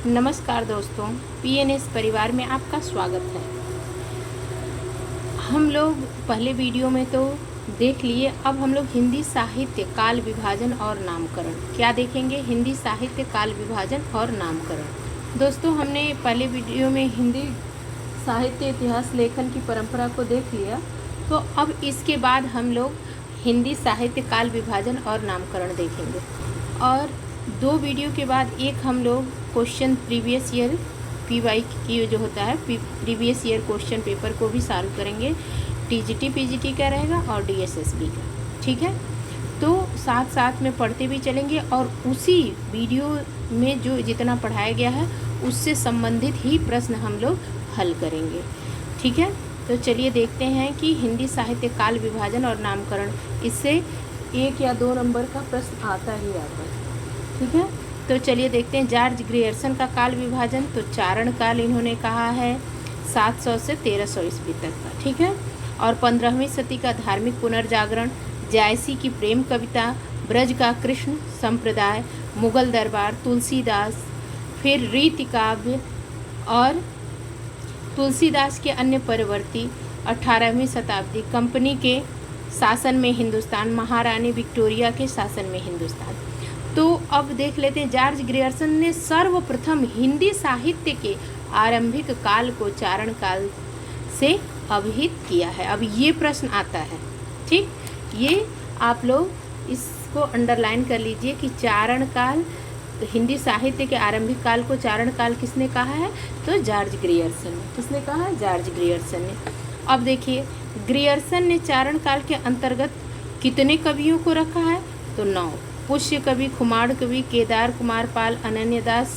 नमस्कार दोस्तों, पीएनएस परिवार में आपका स्वागत है। हम लोग पहले वीडियो में तो देख लिए, अब हम लोग हिंदी साहित्य काल विभाजन और नामकरण क्या देखेंगे। हिंदी साहित्य काल विभाजन और नामकरण। दोस्तों, हमने पहले वीडियो में हिंदी साहित्य इतिहास लेखन की परंपरा को देख लिया, तो अब इसके बाद हम लोग हिंदी साहित्य काल विभाजन और नामकरण देखेंगे। और 2 वीडियो के बाद एक हम लोग क्वेश्चन प्रीवियस ईयर पीवाई की जो होता है प्रीवियस ईयर क्वेश्चन पेपर को भी सॉल्व करेंगे। टीजीटी पीजीटी का रहेगा और डीएसएसबी का, ठीक है। तो साथ साथ में पढ़ते भी चलेंगे और उसी वीडियो में जो जितना पढ़ाया गया है उससे संबंधित ही प्रश्न हम लोग हल करेंगे, ठीक है। तो चलिए देखते हैं कि हिंदी साहित्य काल विभाजन और नामकरण, इससे 1 या 2 नंबर का प्रश्न आता ही आता है, ठीक है। तो चलिए देखते हैं। जॉर्ज ग्रियर्सन का काल विभाजन, तो चारण काल इन्होंने कहा है 700 से 1300 ईस्वी तक का, ठीक है। और 15वीं सदी का धार्मिक पुनर्जागरण, जायसी की प्रेम कविता, ब्रज का कृष्ण संप्रदाय, मुगल दरबार, तुलसीदास, फिर रीति काव्य और तुलसीदास के अन्य परवर्ती, 18वीं शताब्दी, कंपनी के शासन में हिंदुस्तान, महारानी विक्टोरिया के शासन में हिंदुस्तान। तो अब देख लेते हैं। जॉर्ज ग्रियर्सन ने सर्वप्रथम हिंदी साहित्य के आरंभिक काल को चारण काल से अभिहित किया है। अब ये प्रश्न आता है, ठीक। ये आप लोग इसको अंडरलाइन कर लीजिए कि चारण काल, हिंदी साहित्य के आरंभिक काल को चारण काल किसने कहा है, तो जॉर्ज ग्रियर्सन ने। किसने कहा है? जॉर्ज ग्रियर्सन ने। अब देखिए, ग्रियर्सन ने चारण काल के अंतर्गत कितने कवियों को रखा है, तो 9। पुष्य कवि, खुमाड़ कवि, केदार कुमार पाल, अनन्यदास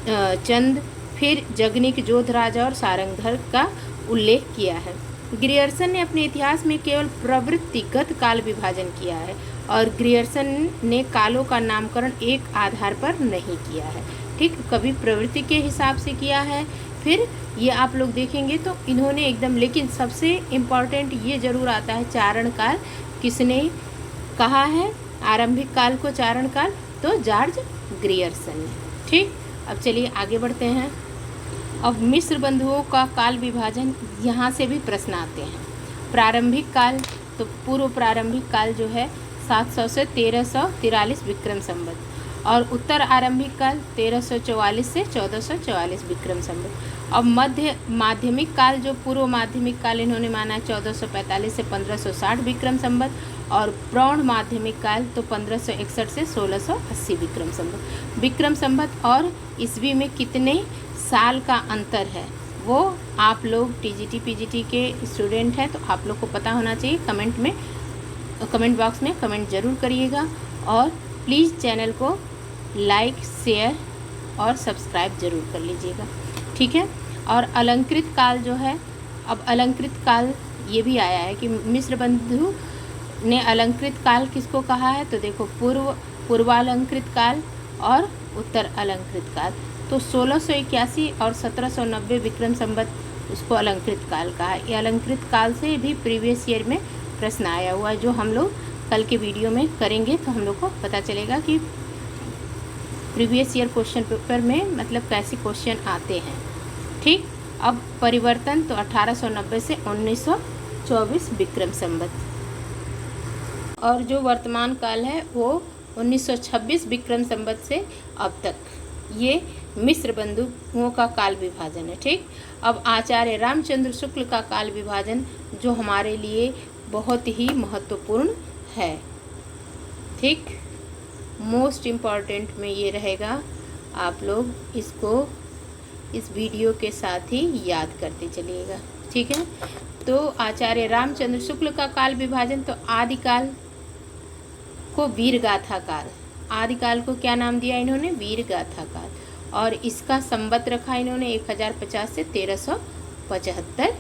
चंद, फिर जगनिक जोधराज और सारंगधर का उल्लेख किया है। ग्रियर्सन ने अपने इतिहास में केवल प्रवृत्तिगत काल विभाजन किया है और ग्रियर्सन ने कालों का नामकरण एक आधार पर नहीं किया है, ठीक। कभी प्रवृत्ति के हिसाब से किया है, फिर ये आप लोग देखेंगे तो इन्होंने एकदम, लेकिन सबसे इम्पॉर्टेंट ये जरूर आता है चारण काल किसने कहा है, आरंभिक काल को चारण काल, तो जॉर्ज ग्रियर्सन ने, ठीक। अब चलिए आगे बढ़ते हैं। अब मिस्र बंधुओं का काल विभाजन, यहाँ से भी प्रश्न आते हैं। प्रारंभिक काल, तो पूर्व प्रारंभिक काल जो है 700 से 1343 विक्रम संवत, और उत्तर आरंभिक काल 1344 से 1444 विक्रम संवत। अब मध्य माध्यमिक काल, जो पूर्व माध्यमिक काल इन्होंने माना 1445 से 1560 विक्रम संवत, और प्रौढ़ माध्यमिक काल तो 1561 से 1680 विक्रम संवत। विक्रम संवत और ईस्वी में कितने साल का अंतर है, वो आप लोग टीजीटी पीजीटी के स्टूडेंट हैं तो आप लोग को पता होना चाहिए। कमेंट बॉक्स में कमेंट ज़रूर करिएगा और प्लीज़ चैनल को लाइक, शेयर और सब्सक्राइब ज़रूर कर लीजिएगा, ठीक है। और अलंकृत काल जो है, अब अलंकृत काल ये भी आया है कि मिस्र बंधु ने अलंकृत काल किसको कहा है, तो देखो पूर्वालंकृत काल और उत्तर अलंकृत काल। तो 1681 और 1790 विक्रम संवत उसको अलंकृत काल कहा है। ये अलंकृत काल से भी प्रीवियस ईयर में प्रश्न आया हुआ है, जो हम लोग कल के वीडियो में करेंगे तो हम लोग को पता चलेगा कि प्रीवियस ईयर क्वेश्चन पेपर में मतलब कैसे क्वेश्चन आते हैं, ठीक। अब परिवर्तन, तो 1890 से 1924 विक्रम संवत, और जो वर्तमान काल है वो 1926 विक्रम संवत से अब तक, ये मिस्र बंधुओं का काल विभाजन है, ठीक। अब आचार्य रामचंद्र शुक्ल का काल विभाजन, जो हमारे लिए बहुत ही महत्वपूर्ण है, ठीक। मोस्ट इम्पॉर्टेंट में ये रहेगा, आप लोग इसको इस वीडियो के साथ ही याद करते चलिएगा, ठीक है। तो आचार्य रामचंद्र शुक्ल का काल विभाजन, तो आदिकाल को वीरगाथा काल, आदिकाल को क्या नाम दिया इन्होंने, वीरगाथा काल, और इसका संवत रखा इन्होंने 1050 से 1375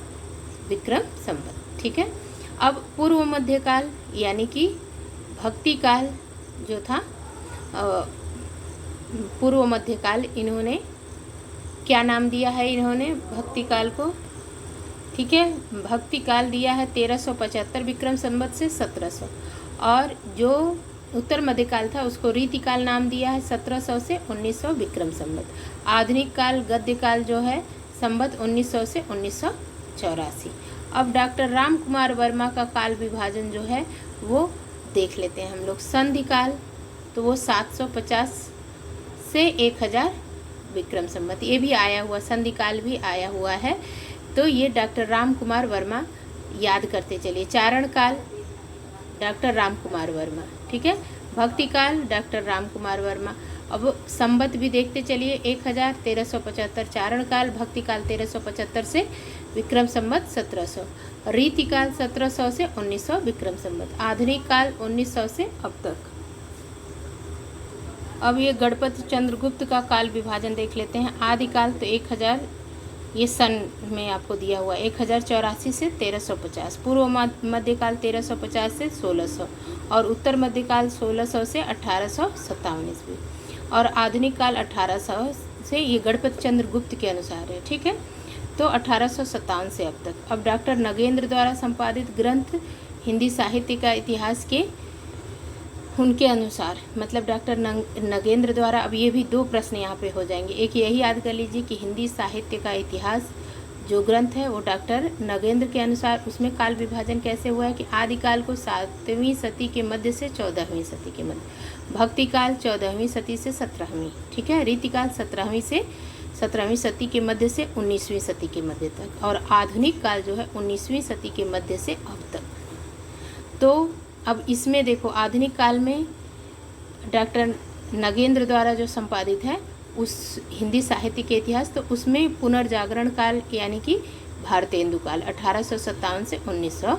विक्रम संवत, ठीक है। अब पूर्व मध्यकाल यानी कि भक्ति काल जो था, पूर्व मध्यकाल इन्होंने क्या नाम दिया है, इन्होंने भक्ति काल को, ठीक है, भक्ति काल दिया है 1375 विक्रम संवत से 1700, और जो उत्तर मध्यकाल था उसको रीतिकाल नाम दिया है 1700 से 1900 विक्रम संवत। आधुनिक काल गद्य काल जो है संवत 1900 से 1984। अब डॉक्टर राम कुमार वर्मा का काल विभाजन जो है वो देख लेते हैं हम लोग। संधि काल तो वो 750 से 1000 विक्रम संवत, ये भी आया हुआ, संधि काल भी आया हुआ है, तो ये डॉक्टर राम कुमार वर्मा याद करते चलिए। चारण काल डॉक्टर राम कुमार वर्मा, ठीक है। भक्ति काल डॉक्टर राम कुमार वर्मा। अब संवत भी देखते चलिए, 1375 चारण काल, भक्ति काल 1375 से विक्रम संवत 1700, रीति काल 1700 से 1900 विक्रम संवत, आधुनिक काल 1900 से अब तक। अब ये गणपति चंद्रगुप्त का काल विभाजन देख लेते हैं। आदिकाल तो 1000, ये सन में आपको दिया हुआ 1084 से 1350, पूर्व मध्यकाल 1350 से 1600 और उत्तर मध्यकाल 1600 से 1857 ईस्वी और आधुनिक काल 1800 से, ये गणपति चंद्रगुप्त के अनुसार है, ठीक है, तो 1857 से अब तक। अब डॉक्टर नगेंद्र द्वारा संपादित ग्रंथ हिंदी साहित्य का इतिहास के उनके अनुसार, मतलब डॉक्टर नगेंद्र द्वारा। अब ये भी 2 प्रश्न यहाँ पे हो जाएंगे। एक यही याद कर लीजिए कि हिंदी साहित्य का इतिहास जो ग्रंथ है वो डॉक्टर नगेंद्र के अनुसार, उसमें काल विभाजन कैसे हुआ है कि आदिकाल को 7वीं सदी के मध्य से 14वीं सदी के मध्य, भक्ति काल 14वीं सदी से 17वीं, ठीक है, रीतिकाल 17वीं से 17वीं सदी के मध्य से 19वीं सदी के मध्य तक और आधुनिक काल जो है 19वीं सदी के मध्य से अब तक। तो अब इसमें देखो, आधुनिक काल में डॉक्टर नगेंद्र द्वारा जो संपादित है उस हिंदी साहित्य के इतिहास, तो उसमें पुनर्जागरण काल यानी कि भारतेंदु काल 1857 से 1900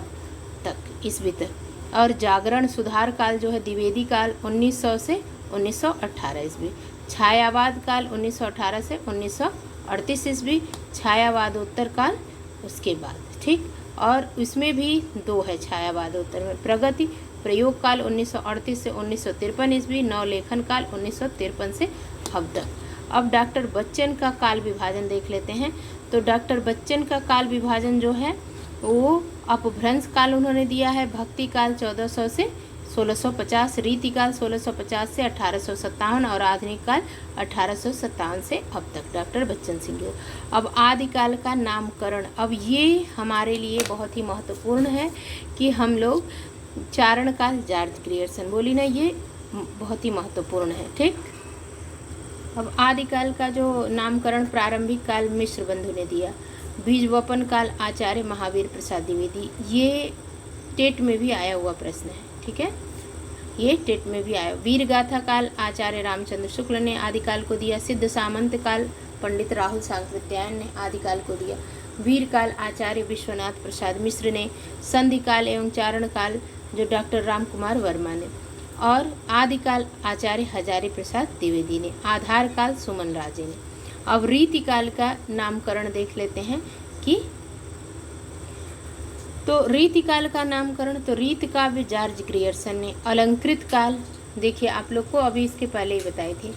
तक ईस्वी तक, और जागरण सुधार काल जो है द्विवेदी काल 1900 से 1918 ईस्वी, छायावाद काल 1918 से 1938 ईस्वी, छायावादोत्तर काल उसके बाद, ठीक। और इसमें भी 2 है छायावादोत्तर में, प्रगति प्रयोग काल 1938 से 1953 ईस्वी, नवलेखन काल 1953 से अब तक। अब डॉक्टर बच्चन का काल विभाजन देख लेते हैं। तो डॉक्टर बच्चन का काल विभाजन जो है वो अपभ्रंश काल उन्होंने दिया है, भक्ति काल 1400 से 1650, रीति काल 1650 से 1857 और आधुनिक काल 1857 से अब तक, डॉक्टर बच्चन सिंह। अब आदिकाल का नामकरण, अब ये हमारे लिए बहुत ही महत्वपूर्ण है कि हम लोग चारण काल जॉर्ज ग्रियर्सन बोली ना, ये बहुत ही महत्वपूर्ण है, ठीक। अब आदिकाल का जो नामकरण प्रारंभिक काल मिश्र बंधु ने दिया, बीजवपन काल आचार्य महावीर प्रसाद द्विवेदी, ये टेट में भी आया हुआ प्रश्न है, ठीक है, ये टेट में भी आया। वीर गाथा काल आचार्य रामचंद्र शुक्ल ने आदिकाल को दिया, सिद्ध सामंत काल पंडित राहुल सांकृत्यायन ने आदिकाल को दिया, वीर काल आचार्य विश्वनाथ प्रसाद मिश्र ने, संधि काल एवं चारण काल जो डॉक्टर राम कुमार वर्मा ने, और आदिकाल आचार्य हजारी प्रसाद द्विवेदी ने, आधार काल सुमन राजे ने। अब रीति काल का नामकरण देख लेते हैं कि तो रीति काल का नामकरण, तो रीत काव्य जॉर्ज ग्रियर्सन ने, अलंकृत काल देखिए आप लोग को अभी इसके पहले ही बताई थी,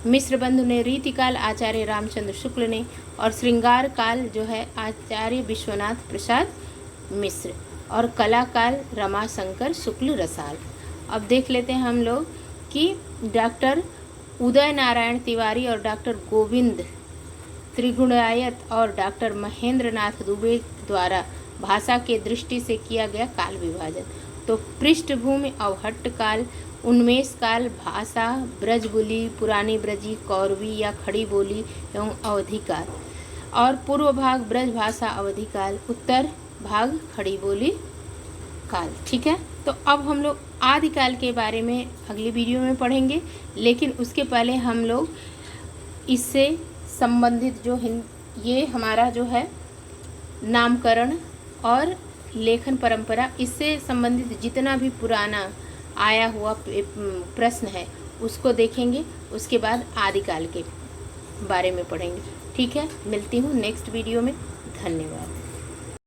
मिश्र बंधु ने, रीति काल आचार्य रामचंद्र शुक्ल ने, और श्रृंगार काल जो है आचार्य विश्वनाथ प्रसाद मिश्र, और कला काल रमाशंकर शुक्ल रसाल। अब देख लेते हैं हम लोग कि डॉक्टर उदय नारायण तिवारी और डॉक्टर गोविंद त्रिगुणायत और डॉक्टर महेंद्र नाथ दुबे द्वारा भाषा के दृष्टि से किया गया काल विभाजन। तो पृष्ठभूमि अवहट्ट काल, उन्मेष काल भाषा ब्रज बोली, पुरानी ब्रजी, कौरवी या खड़ी बोली एवं अवधि काल, और पूर्व भाग ब्रज भाषा अवधि काल, उत्तर भाग खड़ी बोली काल, ठीक है। तो अब हम लोग आदिकाल के बारे में अगली वीडियो में पढ़ेंगे, लेकिन उसके पहले हम लोग इससे संबंधित जो ये हमारा जो है नामकरण और लेखन परंपरा, इससे संबंधित जितना भी पुराना आया हुआ प्रश्न है उसको देखेंगे, उसके बाद आदिकाल के बारे में पढ़ेंगे, ठीक है। मिलती हूँ नेक्स्ट वीडियो में, धन्यवाद।